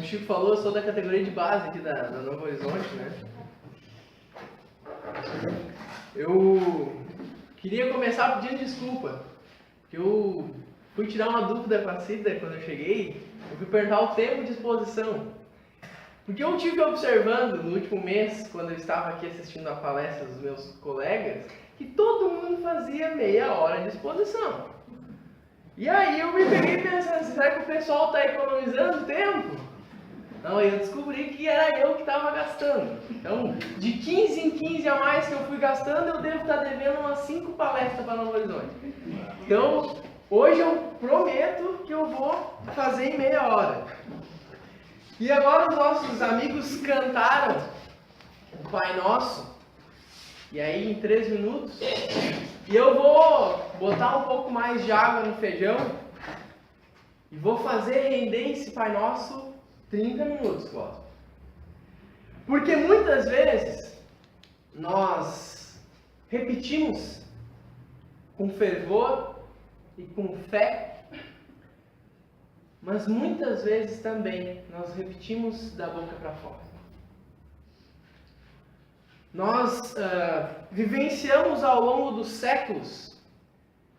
Chico falou, eu sou da categoria de base aqui da Novo Horizonte, né? Eu queria começar pedindo desculpa, porque eu fui tirar uma dúvida com a Cida quando eu cheguei, eu fui perguntar o tempo de exposição. Porque eu tive observando no último mês, quando eu estava aqui assistindo a palestra dos meus colegas, que todo mundo fazia meia hora de exposição. E aí eu me peguei pensando, será que o pessoal está economizando tempo? Não, eu descobri que era eu que estava gastando. Então, de 15 em 15 a mais que eu fui gastando, eu devo estar devendo umas 5 palestras para Novo Horizonte. Então, hoje eu prometo que eu vou fazer em meia hora. E agora os nossos amigos cantaram o Pai Nosso, e aí em 3 minutos, e eu vou botar um pouco mais de água no feijão, e vou fazer render esse Pai Nosso 30 minutos, Cláudio. Porque muitas vezes nós repetimos com fervor e com fé, mas muitas vezes também nós repetimos da boca para fora. Nós vivenciamos ao longo dos séculos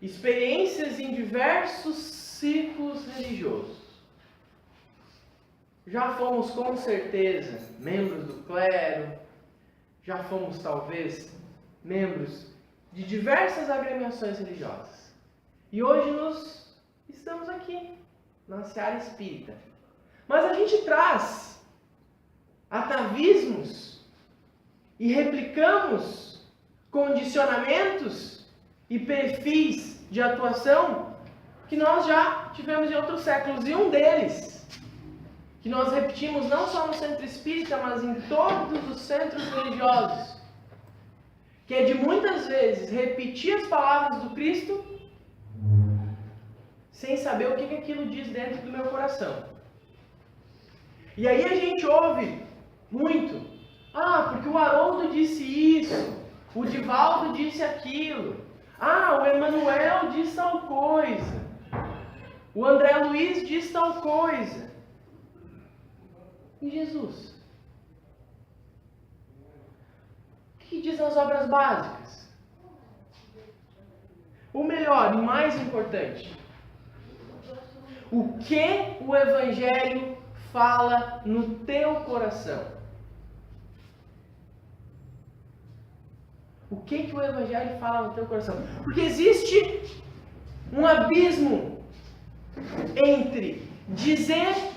experiências em diversos círculos religiosos. Já fomos com certeza membros do clero, já fomos talvez membros de diversas agremiações religiosas. E hoje nós estamos aqui na seara espírita. Mas a gente traz atavismos e replicamos condicionamentos e perfis de atuação que nós já tivemos em outros séculos. E um deles, que nós repetimos não só no centro espírita, mas em todos os centros religiosos, que é de muitas vezes repetir as palavras do Cristo sem saber o que aquilo diz dentro do meu coração. E aí a gente ouve muito, porque o Haroldo disse isso, o Divaldo disse aquilo, o Emanuel disse tal coisa, o André Luiz disse tal coisa. E Jesus? O que diz nas obras básicas? O melhor e mais importante, o que o Evangelho fala no teu coração? O que o Evangelho fala no teu coração? Porque existe um abismo entre dizer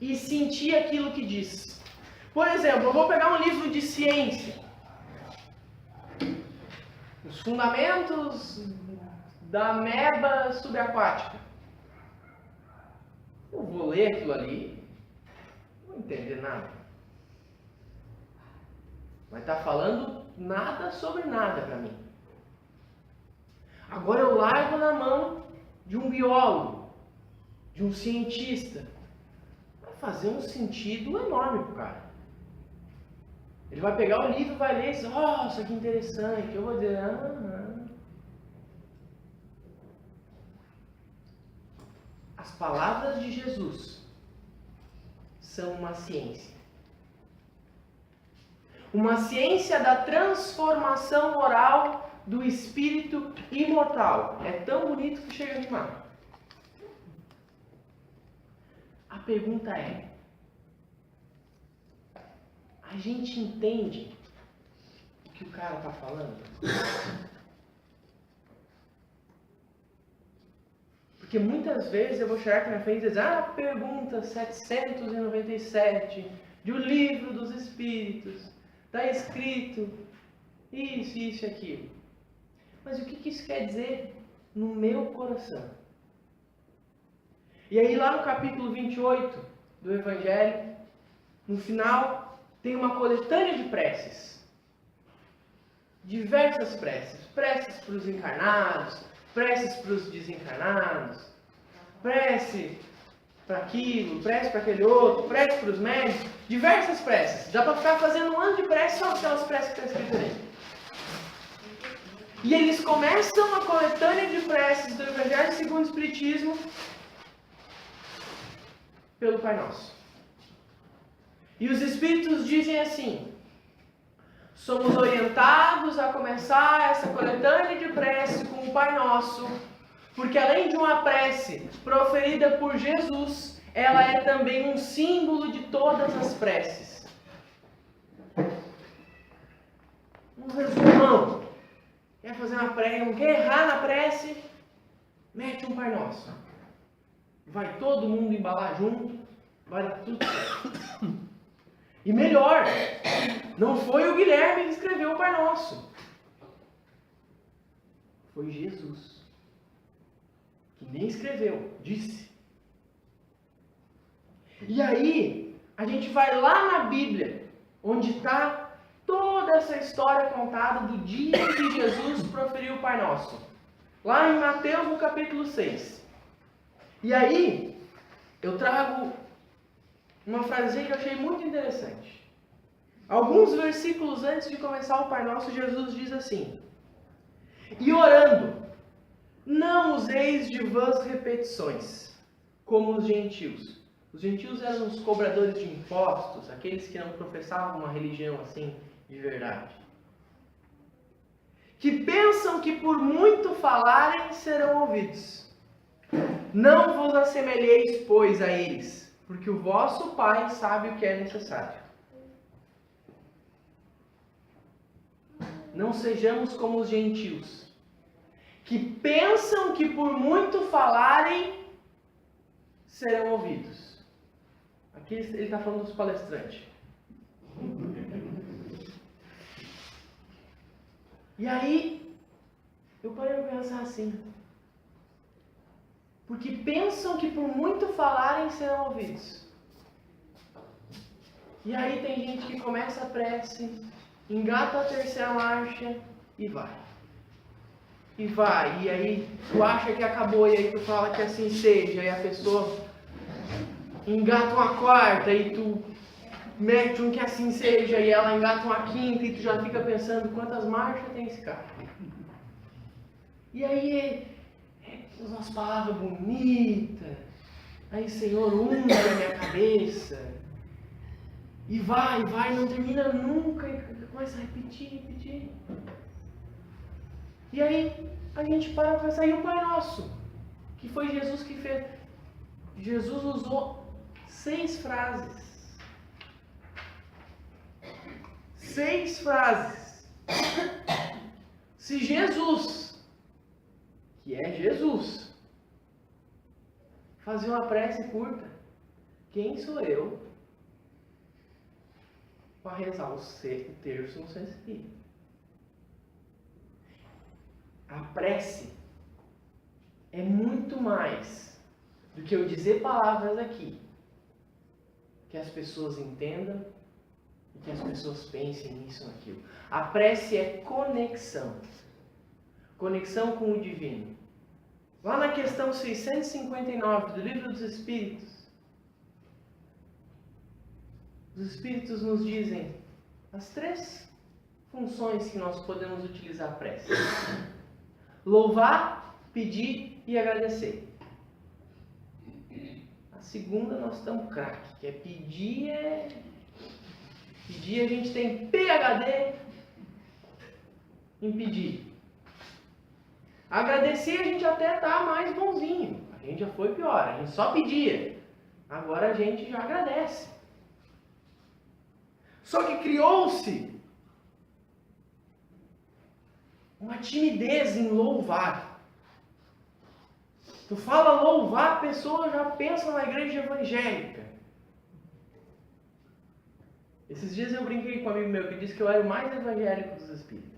e sentir aquilo que diz. Por exemplo, eu vou pegar um livro de ciência. Os fundamentos da ameba subaquática. Eu vou ler aquilo ali, não vou entender nada. Mas está falando nada sobre nada para mim. Agora eu largo na mão de um biólogo, de um cientista. Vai fazer um sentido enorme para o cara. Ele vai pegar o livro, vai ler e dizer, nossa, que interessante. Eu vou dizer, As palavras de Jesus são uma ciência. Uma ciência da transformação moral do espírito imortal. É tão bonito que chega a animar. A pergunta é, a gente entende o que o cara está falando? Porque muitas vezes eu vou chegar aqui na frente e dizer, pergunta 797 de O Livro dos Espíritos, está escrito isso, isso e aquilo. Mas o que isso quer dizer no meu coração? E aí lá no capítulo 28 do Evangelho, no final, tem uma coletânea de preces. Diversas preces. Preces para os encarnados, preces para os desencarnados, prece para aquilo, prece para aquele outro, prece para os médicos, diversas preces. Dá para ficar fazendo um ano de prece só aquelas preces que estão escritas ali. E eles começam a coletânea de preces do Evangelho segundo o Espiritismo pelo Pai Nosso. E os Espíritos dizem assim: somos orientados a começar essa coletânea de prece com o Pai Nosso, porque além de uma prece proferida por Jesus, ela é também um símbolo de todas as preces. Um resumão. Quer fazer uma prece, não quer errar na prece? Mete um Pai Nosso. Vai todo mundo embalar junto, vai dar tudo certo. E melhor, não foi o Guilherme que escreveu o Pai Nosso. Foi Jesus. Que nem escreveu, disse. E aí, a gente vai lá na Bíblia, onde está toda essa história contada do dia que Jesus proferiu o Pai Nosso. Lá em Mateus, no capítulo 6. E aí, eu trago uma frasezinha que eu achei muito interessante. Alguns versículos antes de começar o Pai Nosso, Jesus diz assim: e orando, não useis de vãs repetições, como os gentios. Os gentios eram os cobradores de impostos, aqueles que não professavam uma religião assim de verdade. Que pensam que por muito falarem serão ouvidos. Não vos assemelheis, pois, a eles, porque o vosso Pai sabe o que é necessário. Não sejamos como os gentios, que pensam que por muito falarem serão ouvidos. Aqui ele está falando dos palestrantes. E aí, eu parei para pensar assim. Porque pensam que por muito falarem serão ouvidos. E aí tem gente que começa a prece, engata a terceira marcha e vai. E vai. E aí tu acha que acabou e aí tu fala que assim seja. E a pessoa engata uma quarta e tu mete um que assim seja. E ela engata uma quinta e tu já fica pensando quantas marchas tem esse cara. E aí umas palavras bonitas. Aí, Senhor, unge a minha cabeça. E vai, não termina nunca. E começa a repetir. E aí, a gente para para sair o Pai Nosso. Que foi Jesus que fez. Jesus usou 6 frases. 6 frases. Se Jesus, que é Jesus, fazia uma prece curta, quem sou eu para rezar o terço no Santo Espírito? A prece é muito mais do que eu dizer palavras aqui, que as pessoas entendam e que as pessoas pensem nisso ou naquilo. A prece é conexão. Conexão com o divino. Lá na questão 659 do Livro dos Espíritos, os Espíritos nos dizem as 3 funções que nós podemos utilizar a prece: louvar, pedir e agradecer. A segunda nós estamos craque, que é pedir. Pedir a gente tem PhD em pedir. Agradecer a gente até está mais bonzinho. A gente já foi pior, a gente só pedia. Agora a gente já agradece. Só que criou-se uma timidez em louvar. Tu fala louvar, a pessoa já pensa na igreja evangélica. Esses dias eu brinquei com um amigo meu que disse que eu era o mais evangélico dos espíritas.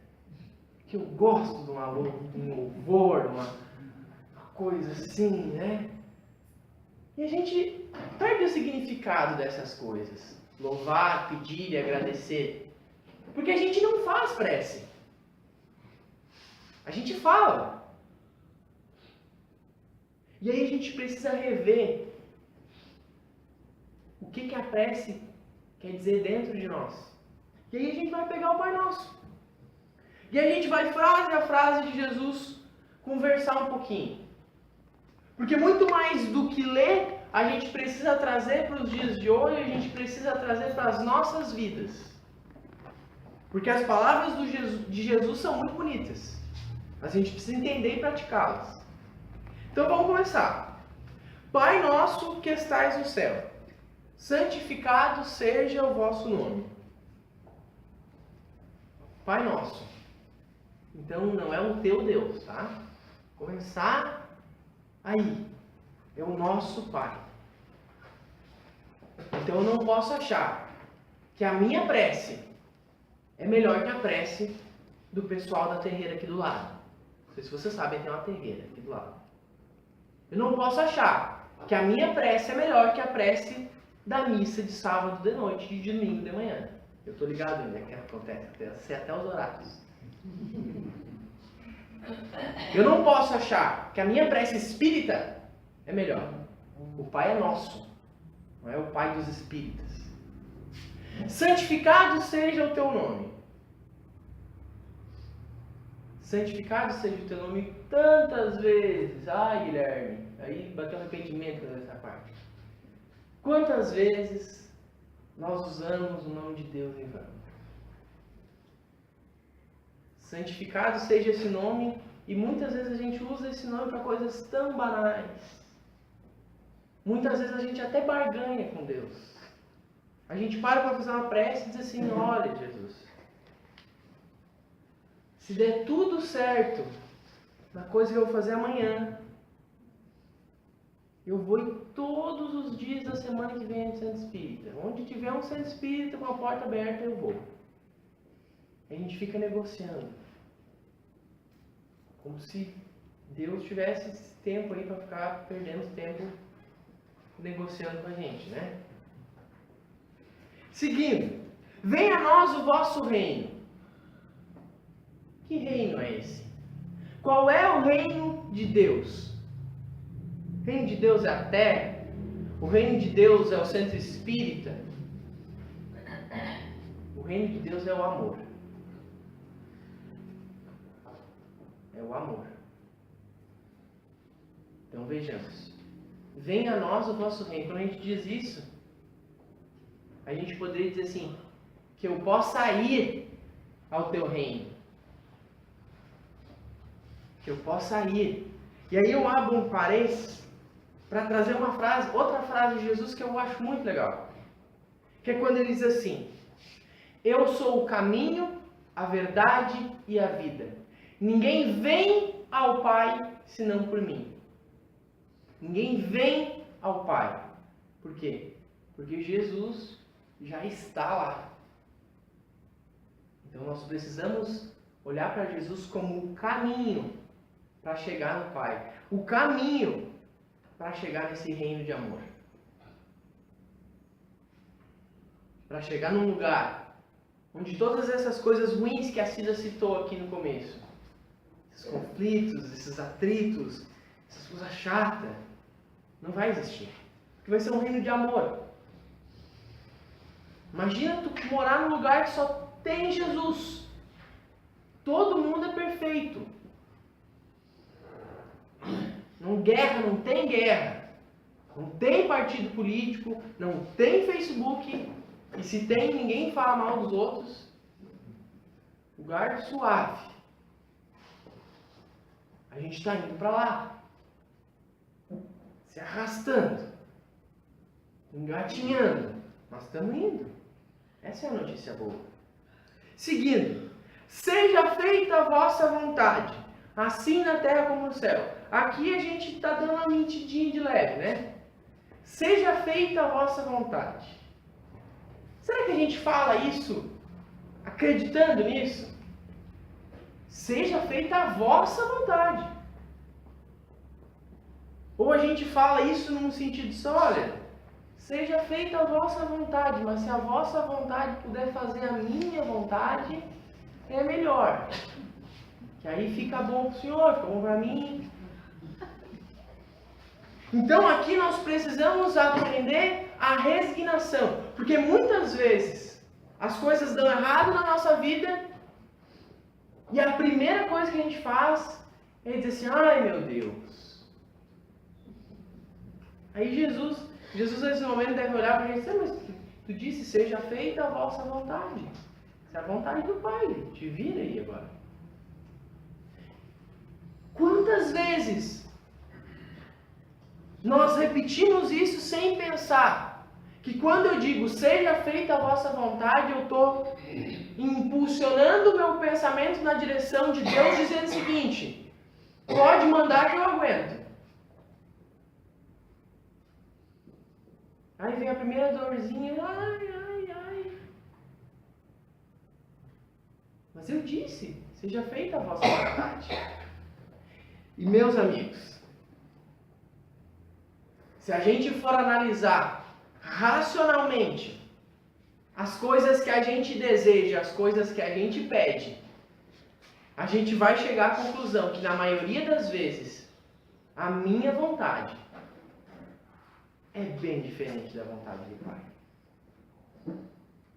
Que eu gosto de um louvor, de uma coisa assim, né? E a gente perde o significado dessas coisas. Louvar, pedir e agradecer. Porque a gente não faz prece. A gente fala. E aí a gente precisa rever o que a prece quer dizer dentro de nós. E aí a gente vai pegar o Pai Nosso. E aí a gente vai frase a frase de Jesus conversar um pouquinho. Porque muito mais do que ler a gente precisa trazer para os dias de hoje, a gente precisa trazer para as nossas vidas. Porque as palavras de Jesus são muito bonitas. A gente precisa entender e praticá-las. Então vamos começar. Pai nosso que estais no céu, santificado seja o vosso nome. Pai nosso. Então não é o teu Deus, tá? Começar aí. É o nosso Pai. Então eu não posso achar que a minha prece é melhor que a prece do pessoal da terreira aqui do lado. Não sei se vocês sabem, tem uma terreira aqui do lado. Eu não posso achar que a minha prece é melhor que a prece da missa de sábado de noite e de domingo de manhã. Eu estou ligado ainda que acontece, sei até os horários. Eu não posso achar que a minha prece espírita é melhor. O Pai é nosso, não é o Pai dos espíritas. Santificado seja o teu nome. Santificado seja o teu nome tantas vezes. Ai, Guilherme, aí bateu um arrependimento nessa parte. Quantas vezes nós usamos o nome de Deus em vão? Santificado seja esse nome, e muitas vezes a gente usa esse nome para coisas tão banais. Muitas vezes a gente até barganha com Deus. A gente para fazer uma prece e diz assim: olha, Jesus, se der tudo certo na coisa que eu vou fazer amanhã, eu vou ir todos os dias da semana que vem no centro espírita. Onde tiver um centro espírita com a porta aberta, eu vou. A gente fica negociando. Como se Deus tivesse esse tempo aí para ficar perdendo tempo negociando com a gente, né? Seguindo. Venha a nós o vosso reino. Que reino é esse? Qual é o reino de Deus? O reino de Deus é a terra? O reino de Deus é o centro espírita? O reino de Deus é o amor. É o amor. Então vejamos. Venha a nós o vosso reino. Quando a gente diz isso, a gente poderia dizer assim: que eu possa ir ao teu reino. Que eu possa ir. E aí eu abro um parênteses para trazer uma frase, outra frase de Jesus que eu acho muito legal. Que é quando ele diz assim: eu sou o caminho, a verdade e a vida. Ninguém vem ao Pai senão por mim. Ninguém vem ao Pai. Por quê? Porque Jesus já está lá. Então nós precisamos olhar para Jesus como o caminho para chegar no Pai. O caminho para chegar nesse reino de amor. Para chegar num lugar onde todas essas coisas ruins que a Cida citou aqui no começo, esses conflitos, esses atritos, essas coisas chatas, não vai existir. Porque vai ser um reino de amor. Imagina tu morar num lugar que só tem Jesus. Todo mundo é perfeito. Não tem guerra. Não tem partido político, não tem Facebook. E se tem, ninguém fala mal dos outros. Lugar suave. A gente está indo para lá. Se arrastando. Engatinhando. Nós estamos indo. Essa é a notícia boa. Seguindo. Seja feita a vossa vontade, assim na terra como no céu. Aqui a gente está dando uma mentidinha de leve, né? Seja feita a vossa vontade. Será que a gente fala isso acreditando nisso? Seja feita a vossa vontade. Ou a gente fala isso num sentido só, olha, seja feita a vossa vontade, mas se a vossa vontade puder fazer a minha vontade, é melhor. Que aí fica bom para o Senhor, fica bom para mim. Então aqui nós precisamos aprender a resignação. Porque muitas vezes as coisas dão errado na nossa vida e a primeira coisa que a gente faz é dizer assim: ai meu Deus. Aí Jesus nesse momento deve olhar para a gente, mas tu disse, seja feita a vossa vontade. Essa é a vontade do Pai, te vira aí agora. Quantas vezes nós repetimos isso sem pensar? Que quando eu digo, seja feita a vossa vontade, eu estou impulsionando o meu pensamento na direção de Deus, dizendo o seguinte, pode mandar que eu aguento. Aí vem a primeira dorzinha, ai. Mas eu disse, seja feita a vossa vontade. E meus amigos, se a gente for analisar racionalmente as coisas que a gente deseja, as coisas que a gente pede, a gente vai chegar à conclusão que na maioria das vezes a minha vontade é bem diferente da vontade do Pai.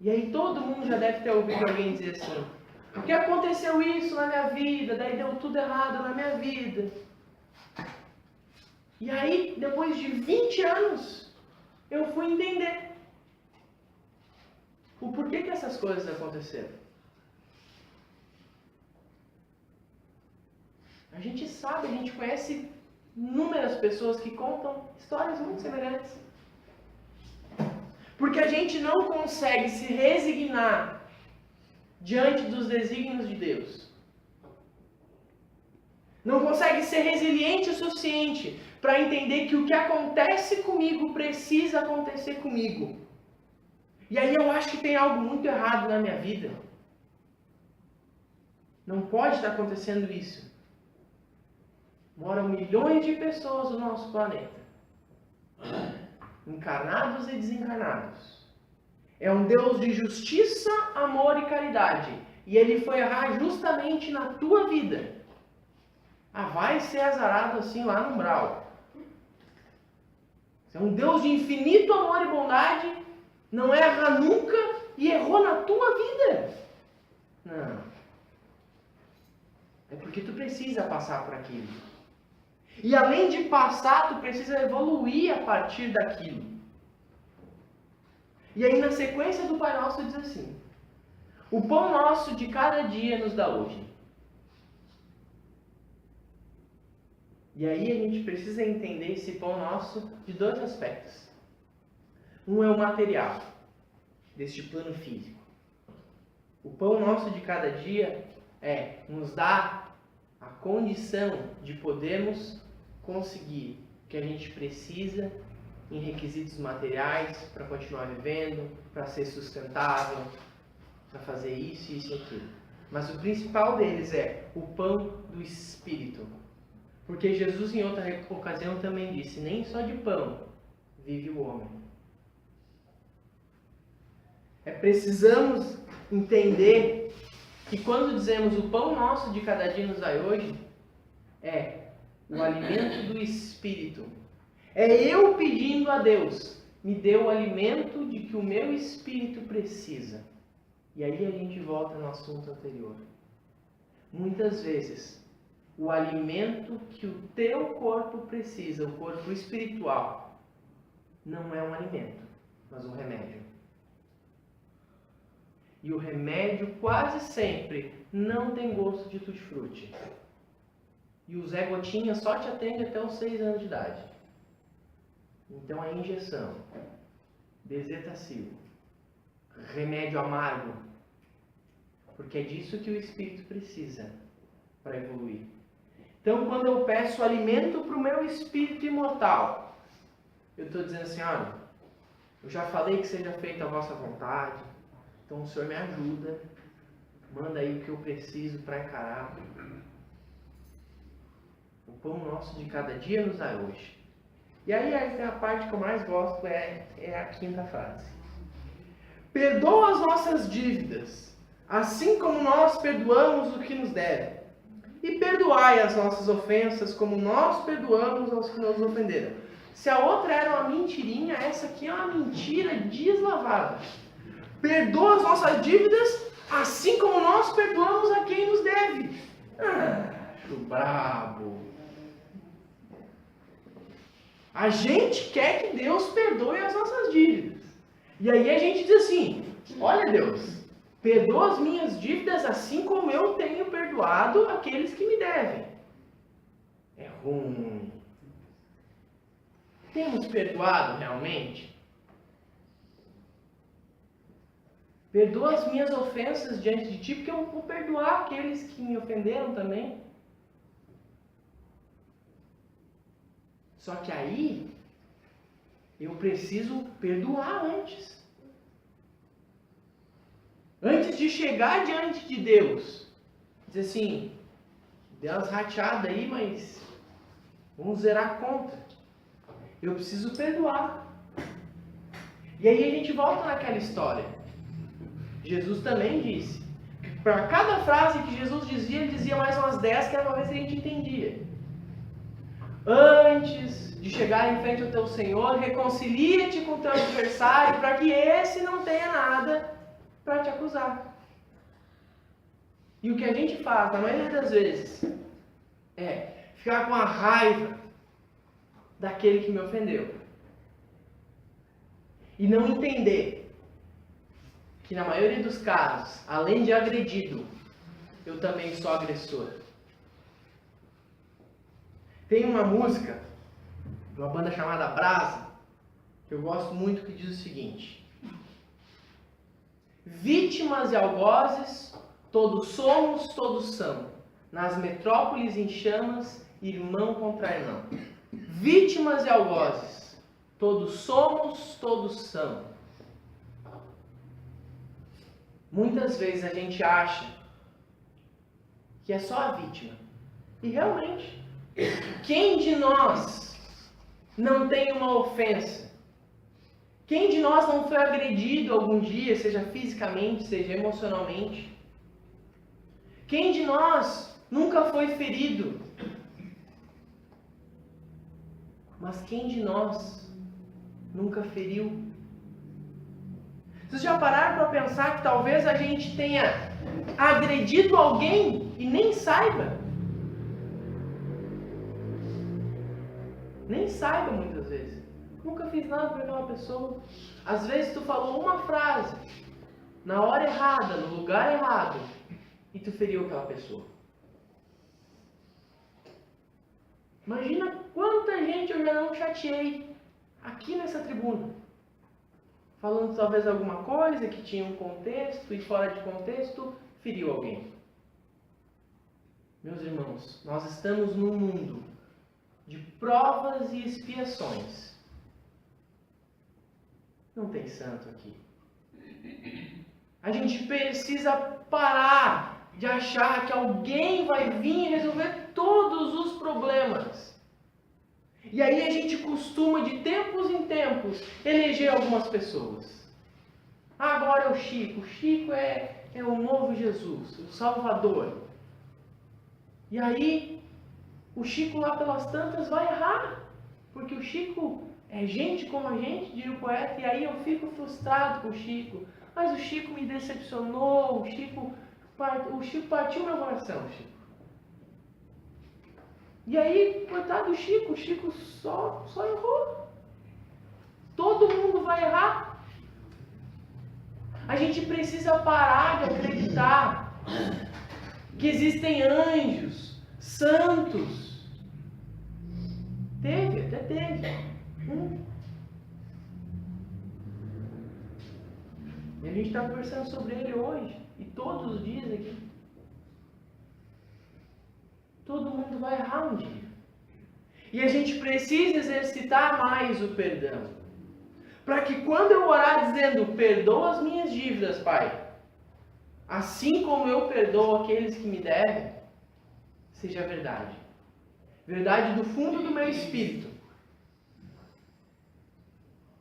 E aí todo mundo já deve ter ouvido alguém dizer assim, porque aconteceu isso na minha vida, daí deu tudo errado na minha vida. E aí, depois de 20 anos, eu fui entender o porquê que essas coisas aconteceram. A gente sabe, a gente conhece inúmeras pessoas que contam histórias muito semelhantes. Porque a gente não consegue se resignar diante dos desígnios de Deus. Não consegue ser resiliente o suficiente para entender que o que acontece comigo precisa acontecer comigo. E aí eu acho que tem algo muito errado na minha vida. Não pode estar acontecendo isso. Moram milhões de pessoas no nosso planeta. Encarnados e desencarnados. É um Deus de justiça, amor e caridade. E Ele foi errar justamente na tua vida. Vai ser azarado assim lá no umbral. É um Deus de infinito amor e bondade. Não erra nunca e errou na tua vida. Não. É porque tu precisa passar por aquilo. E além de passar, tu precisa evoluir a partir daquilo. E aí na sequência do Pai Nosso diz assim, o pão nosso de cada dia nos dá hoje. E aí a gente precisa entender esse pão nosso de dois aspectos. Um é o material, deste plano físico. O pão nosso de cada dia nos dá a condição de podermos conseguir o que a gente precisa em requisitos materiais para continuar vivendo, para ser sustentável, para fazer isso e aquilo. Mas o principal deles é o pão do Espírito. Porque Jesus em outra ocasião também disse, nem só de pão vive o homem. Precisamos entender que quando dizemos o pão nosso de cada dia nos dai hoje, é o alimento do Espírito. É eu pedindo a Deus, me dê o alimento de que o meu espírito precisa. E aí a gente volta no assunto anterior. Muitas vezes, o alimento que o teu corpo precisa, o corpo espiritual, não é um alimento, mas um remédio. E o remédio quase sempre não tem gosto de tutti-frutti. E o Zé Gotinha só te atende até os 6 anos de idade. Então a injeção, bezetacil, remédio amargo, porque é disso que o espírito precisa para evoluir. Então quando eu peço alimento para o meu espírito imortal, eu estou dizendo assim, olha, eu já falei que seja feita a vossa vontade, então o Senhor me ajuda, manda aí o que eu preciso para encarar. O pão nosso de cada dia nos dá hoje. E aí tem a parte que eu mais gosto, é a quinta frase. Perdoa as nossas dívidas, assim como nós perdoamos o que nos deve. E perdoai as nossas ofensas, como nós perdoamos aos que nos ofenderam. Se a outra era uma mentirinha, essa aqui é uma mentira deslavada. Perdoa as nossas dívidas, assim como nós perdoamos a quem nos deve. Acho brabo. A gente quer que Deus perdoe as nossas dívidas. E aí a gente diz assim, olha Deus, perdoa as minhas dívidas assim como eu tenho perdoado aqueles que me devem. É ruim. Temos perdoado realmente? Perdoa as minhas ofensas diante de ti, porque eu vou perdoar aqueles que me ofenderam também. Só que aí, eu preciso perdoar antes. Antes de chegar diante de Deus. Dizer assim, deu umas rateadas aí, mas vamos zerar a conta. Eu preciso perdoar. E aí a gente volta naquela história. Jesus também disse. Para cada frase que Jesus dizia, ele dizia mais umas 10, que era uma vez que a gente entendia. Antes de chegar em frente ao teu Senhor, reconcilia-te com o teu adversário, para que esse não tenha nada para te acusar. E o que a gente faz, na maioria das vezes, é ficar com a raiva daquele que me ofendeu. E não entender que na maioria dos casos, além de agredido, eu também sou agressor. Tem uma música de uma banda chamada Brasa, que eu gosto muito, que diz o seguinte: vítimas e algozes, todos somos, todos são, nas metrópoles em chamas, irmão contra irmão. Vítimas e algozes, todos somos, todos são. Muitas vezes a gente acha que é só a vítima. E realmente, quem de nós não tem uma ofensa? Quem de nós não foi agredido algum dia, seja fisicamente, seja emocionalmente? Quem de nós nunca foi ferido? Mas quem de nós nunca feriu? Vocês já pararam para pensar que talvez a gente tenha agredido alguém e nem saiba? Nem saiba muitas vezes. Nunca fiz nada para aquela pessoa. Às vezes tu falou uma frase na hora errada, no lugar errado, e tu feriu aquela pessoa. Imagina quanta gente eu já não chateei aqui nessa tribuna. Falando talvez alguma coisa que tinha um contexto e fora de contexto, feriu alguém. Meus irmãos, nós estamos num mundo de provas e expiações. Não tem santo aqui. A gente precisa parar de achar que alguém vai vir e resolver todos os problemas. E aí a gente costuma, de tempos em tempos, eleger algumas pessoas. Agora é o Chico. O Chico é o novo Jesus, o Salvador. E aí, o Chico lá pelas tantas vai errar. Porque o Chico é gente como a gente, diria o poeta, e aí eu fico frustrado com o Chico. Mas o Chico me decepcionou, o Chico partiu meu coração, Chico. E aí, coitado do Chico, o Chico só errou. Todo mundo vai errar. A gente precisa parar de acreditar que existem anjos, santos. Até teve. E a gente está conversando sobre ele hoje, e todos os dias aqui. Todo mundo vai errar um dia. E a gente precisa exercitar mais o perdão. Para que quando eu orar dizendo, perdoa as minhas dívidas, Pai, assim como eu perdoo aqueles que me devem, seja verdade. Verdade do fundo do meu espírito.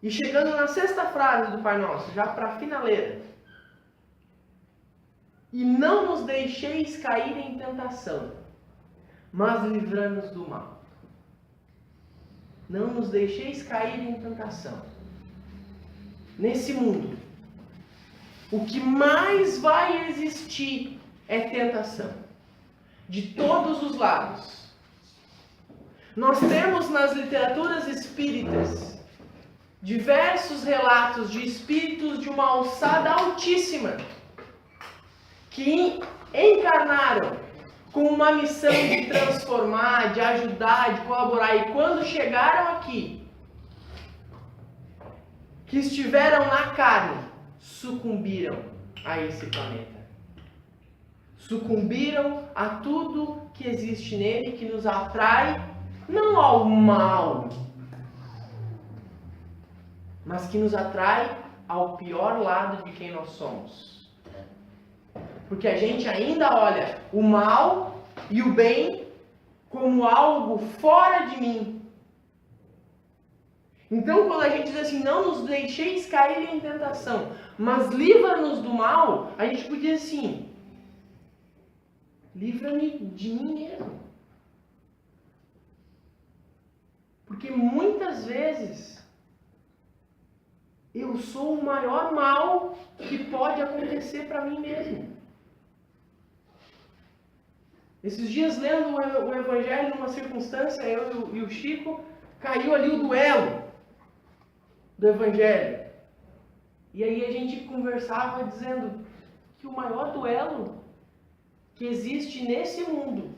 E chegando na sexta frase do Pai Nosso, já para a finaleira. E não nos deixeis cair em tentação, mas livrai-nos do mal. Não nos deixeis cair em tentação. Nesse mundo, o que mais vai existir é tentação. De todos os lados. Nós temos nas literaturas espíritas diversos relatos de espíritos de uma alçada altíssima que encarnaram com uma missão de transformar, de ajudar, de colaborar. E quando chegaram aqui, que estiveram na carne, sucumbiram a esse planeta. Sucumbiram a tudo que existe nele, que nos atrai, não ao mal, mas que nos atrai ao pior lado de quem nós somos. Porque a gente ainda olha o mal e o bem como algo fora de mim. Então, quando a gente diz assim, não nos deixeis cair em tentação, mas livra-nos do mal, a gente podia dizer assim, livra-me de mim mesmo. Porque muitas vezes eu sou o maior mal que pode acontecer para mim mesmo. Esses dias, lendo o Evangelho, numa circunstância, eu e o Chico, caiu ali o duelo do Evangelho. E aí a gente conversava dizendo que o maior duelo que existe nesse mundo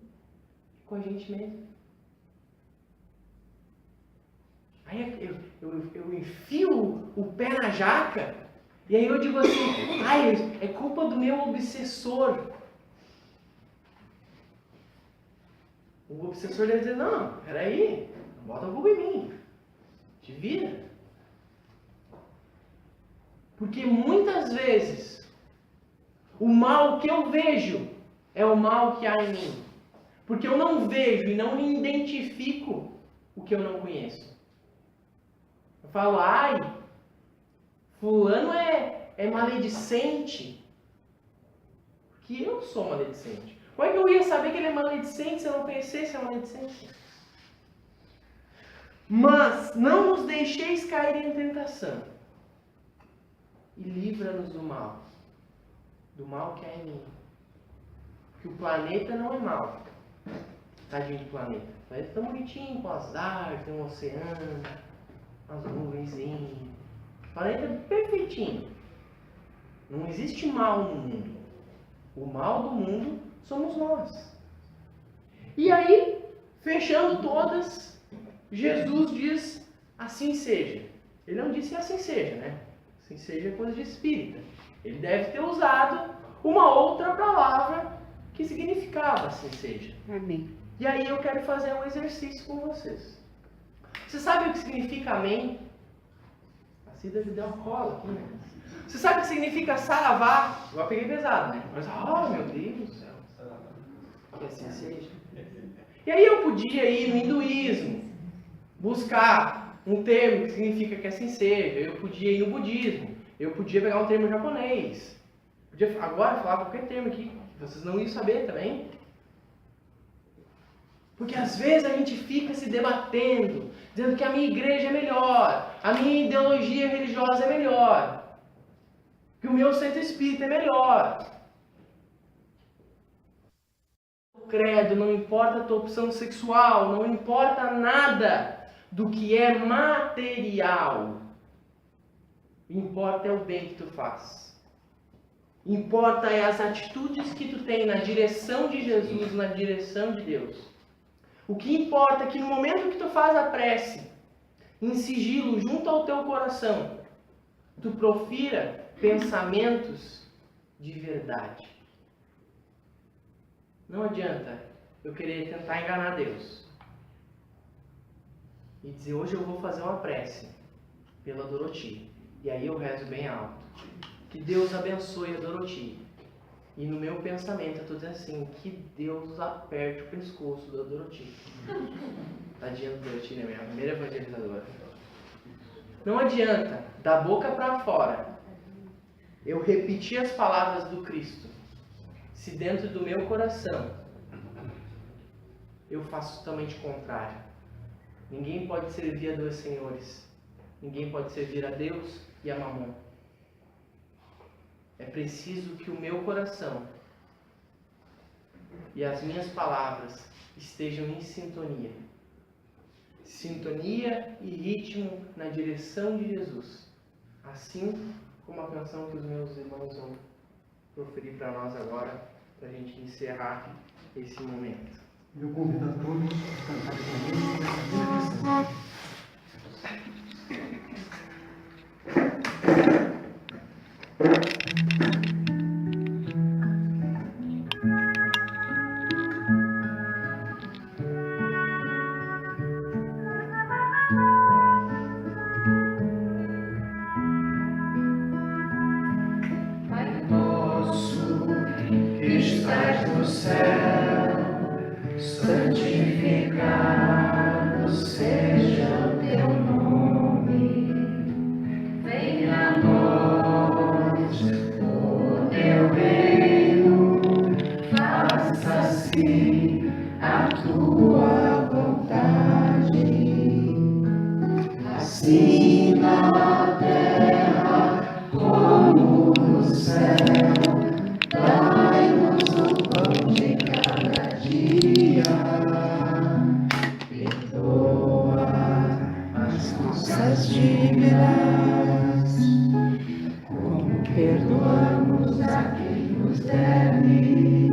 é com a gente mesmo. Aí eu enfio o pé na jaca e aí eu digo assim, é culpa do meu obsessor. O obsessor deve dizer, não, peraí, não bota a culpa em mim. Te vira. Porque muitas vezes o mal que eu vejo é o mal que há em mim. Porque eu não vejo e não identifico o que eu não conheço. Eu falo, fulano é maledicente. Porque eu sou maledicente. Como é que eu ia saber que ele é maledicente se eu não conhecesse a maledicência? Mas não nos deixeis cair em tentação. E livra-nos do mal que há em mim. Porque o planeta não é mau. Tadinho do planeta. O planeta tá bonitinho, com as árvores, tem um oceano, as nuvenzinhas. O planeta é perfeitinho. Não existe mal no mundo. O mal do mundo somos nós. E aí, fechando todas, Jesus diz, assim seja. Ele não disse assim seja, né? Assim seja coisa de espírita. Ele deve ter usado uma outra palavra que significava assim seja. Amém. E aí eu quero fazer um exercício com vocês. Você sabe o que significa amém? A Cida me deu uma cola aqui, né? Você sabe o que significa saravá? Eu peguei pesado, né? Mas, meu Deus do céu. Que assim seja. E aí eu podia ir no hinduísmo, buscar um termo que significa que assim seja. Eu podia ir no budismo. Eu podia pegar um termo japonês. Podia agora falar qualquer termo aqui, que vocês não iam saber também. Porque às vezes a gente fica se debatendo, dizendo que a minha igreja é melhor, a minha ideologia religiosa é melhor, que o meu centro espírita é melhor. Credo, não importa a tua opção sexual, não importa nada do que é material. Importa é o bem que tu faz. Importa é as atitudes que tu tem na direção de Jesus, na direção de Deus. O que importa é que no momento que tu faz a prece, em sigilo, junto ao teu coração, tu profira pensamentos de verdade. Não adianta eu querer tentar enganar Deus e dizer, hoje eu vou fazer uma prece pela Doroti. E aí eu rezo bem alto. Que Deus abençoe a Doroti. E no meu pensamento eu estou dizendo assim, que Deus aperte o pescoço da Doroti. Tadinha da Doroti, né? Minha primeira evangelizadora. Não adianta, da boca para fora, eu repetir as palavras do Cristo, se dentro do meu coração eu faço totalmente o contrário. Ninguém pode servir a dois senhores. Ninguém pode servir a Deus e a Mamon. É preciso que o meu coração e as minhas palavras estejam em sintonia. Sintonia e ritmo na direção de Jesus. Assim como a canção que os meus irmãos vão proferir para nós agora, para a gente encerrar esse momento. Eu convido a todos a cantarem comigo essa canção. Santificado seja o teu nome, venha a nós o teu reino, faça-se a tua vontade, assim na terra como no céu. Dai-nos o pão de cada dia. Perdoa as nossas dívidas, como perdoamos a quem nos deve.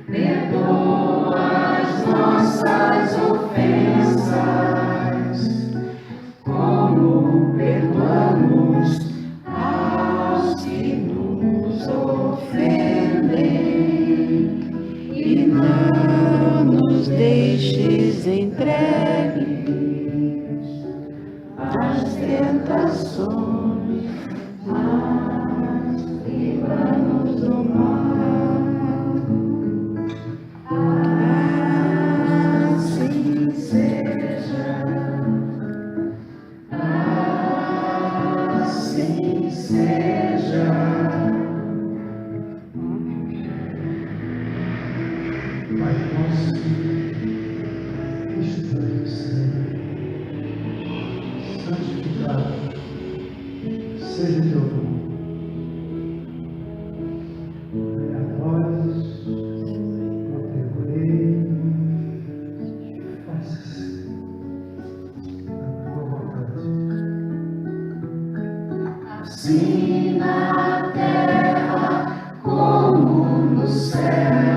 Perdoa as nossas ofensas, como perdoamos aos que nos ofendem. E não nos deixes entregues às tentações, mas livra-nos do mal. Assim seja, assim seja. Pai nosso, que estás no céu, santificado seja o teu nome. Venha a nós o teu reino, faça-se a tua vontade. Assim na terra como no céu.